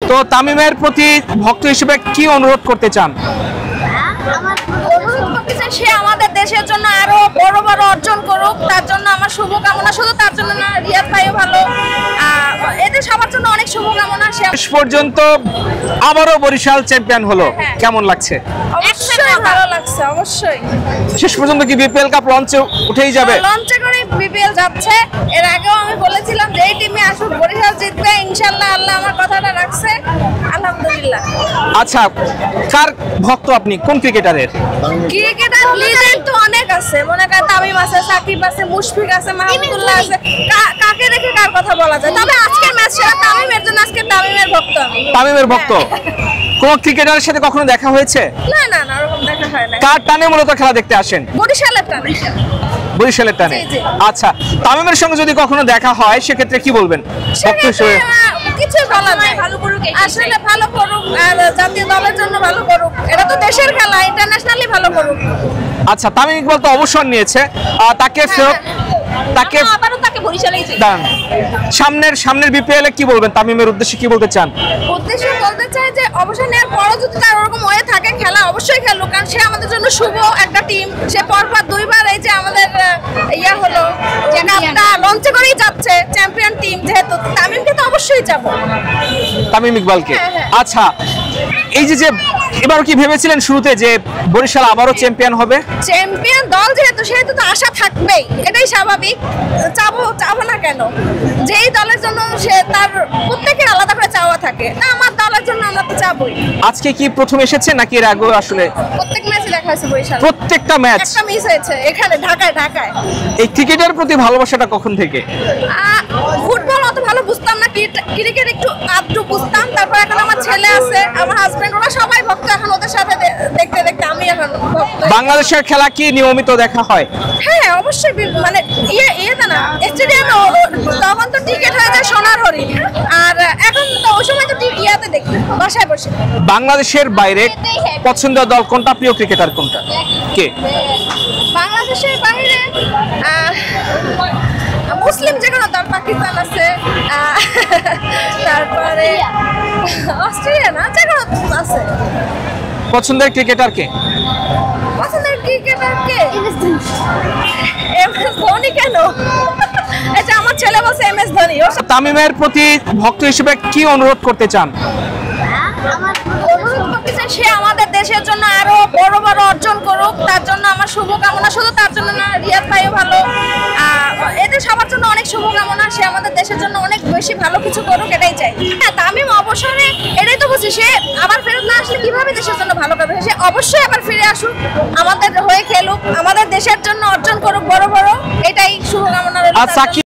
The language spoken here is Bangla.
তো তামিমের প্রতি ভক্ত হিসেবে কি অনুরোধ করতে চান? সে আমাদের দেশের জন্য আরো বড় বড় অর্জন করুক, তার জন্য আমার শুভকামনা। শুধু তার জন্য না, রিয়াদ ভাইও ভালো, এদের সবার জন্য অনেক শুভকামনা। শেষ পর্যন্ত আবারও বরিশাল চ্যাম্পিয়ন হলো, কেমন লাগছে? অবশ্যই ভালো লাগছে, অবশ্যই। শেষ পর্যন্ত কি বিপিএল কাপ লঞ্চে উঠেই যাবে? লঞ্চে করে বিপিএল যাচ্ছে। এর আগেও আমি বলেছিলাম যে এই টিমে আসুক, বরিশাল জিতবে ইনশাআল্লাহ। আল্লাহ আমার কথাটা রাখছে, আলহামদুলিল্লাহ। আচ্ছা, কার ভক্ত আপনি, কোন ক্রিকেটারের? ক্রিকেটার লিজেন্ড তো অনেক আছে, মনে করেন তামিম আছে, সাকিব আছে, মুশফিক আছে, মাহমুদুল্লাহ আছে। কাকে রেখে কার কথা বলা যায়? তবে আজকের ম্যাচ সেরা তামিমের জন্য, আজকে তামিমের ভক্ত আমি। তামিমের ভক্ত। কোন ক্রিকেটারের সাথে কখনো দেখা হয়েছে? না না না, ওরকম দেখা হয় না। কার টানে মূলত খেলা দেখতে আসেন? বরিশালের টানে। বরিশালের টানে। আচ্ছা, তামিমের সঙ্গে যদি কখনো দেখা হয় সেক্ষেত্রে কি বলবেন? কিছু বলা নাই, ভালো করুক, আসলে ভালো করুক, আর জাতীয় দলের জন্য ভালো করুক। এটা তো দেশের খেলা, ইন্টারন্যাশনালি ভালো করুক। আচ্ছা, তামিম ইকবাল তো অবসর নিয়েছে, তাকে ফেরত আবারও তাকে বরিশালেই দান। সামনের বিপিএল এ কি বলবেন? তামিমের উদ্দেশ্যে কি বলতে চান? উদ্দেশ্যে বলতে চাই যে অবসর নেওয়ার পরও যদি তার ওরকম হয়ে থাকে, খেলা অবশ্যই খেলুক, কারণ সে আমাদের জন্য শুভ একটা টিম। সে পরপর দুইবার এই যে আমাদের হলো যে কাপটা লঞ্চে করেই যাচ্ছে, চ্যাম্পিয়ন টিম যেহেতু, তামিমকে তো অবশ্যই যাব। তামিম ইকবালকে। আচ্ছা, এই যে এবার কি ভেবেছিলেন শুরুতে যে বরিশাল আবারও চ্যাম্পিয়ন হবে? চ্যাম্পিয়ন দল যেহেতু তো আশা থাকবেই, এটাই স্বাভাবিক। চাবো না কেন? যেই দলের জন্য সে তার প্রত্যেকের আলাদা করে চাওয়া থাকে, না আমার দলের জন্য আমরা তো চাবই। আজকে কি প্রথম এসেছে নাকি এর আগে? আসলে প্রত্যেক ম্যাচে দেখা হয়েছে বরিশাল, প্রত্যেকটা ম্যাচ। একটা মিস হয়েছে এখানে ঢাকায়। এই ক্রিকেটের প্রতি ভালোবাসাটা কখন থেকে? ফুটবল অত ভালো বুঝতাম না, ক্রিকেট একটু আধটু বুঝতাম। তারপর এখন আমার ছেলে আছে, আমার হাজবেন্ড, ওরা সবাই ভক্ত। এখন ওদের সাথে দেখতে দেখতে আমি এখন ভক্ত। বাংলাদেশের খেলা কি নিয়মিত দেখা হয়? হ্যাঁ অবশ্যই, মানে ইয়েতে না, স্টেডিয়ামে তখন তো টিকিট হয়ে যায় সোনার হরিণ, আর এখন তো ওই সময় তো ইয়াতে দেখি বাসায় বসে। বাংলাদেশের বাইরে পছন্দের দল কোনটা, প্রিয় ক্রিকেটার কোনটা, কে? বাংলাদেশের বাইরে মুসলিম যে কোনো দল, পাকিস্তান আছে, তারপরে অস্ট্রেলিয়া, না যে কোনো আছে। পছন্দের ক্রিকেটার কে? পছন্দের ক্রিকেটার কে? এমএস ধোনি। কেন? এটা আমার ছেলে বলছে এমএস ধোনি। তামিমের প্রতি ভক্ত হিসেবে কি অনুরোধ করতে চান? সে আমাদের দেশের জন্য আরো বড় বড় অর্জন করুক, তার জন্য আমার শুভকামনা। শুধু তার জন্য না, রিয়াদ ভাইও ভালো, এদের সবার জন্য অনেক শুভকামনা। সে আমাদের দেশের জন্য অনেক বেশি ভালো কিছু করুক, এটাই চাই। হ্যাঁ, তামিম অবসরে, এটাই তো বুঝি, সে আবার ফেরত না আসলে কিভাবে দেশের জন্য ভালো করবে। সে অবশ্যই আবার ফিরে আসুক, আমাদের হয়ে খেলুক, আমাদের দেশের জন্য অর্জন করুক বড় বড়, এটাই শুভকামনা রইল।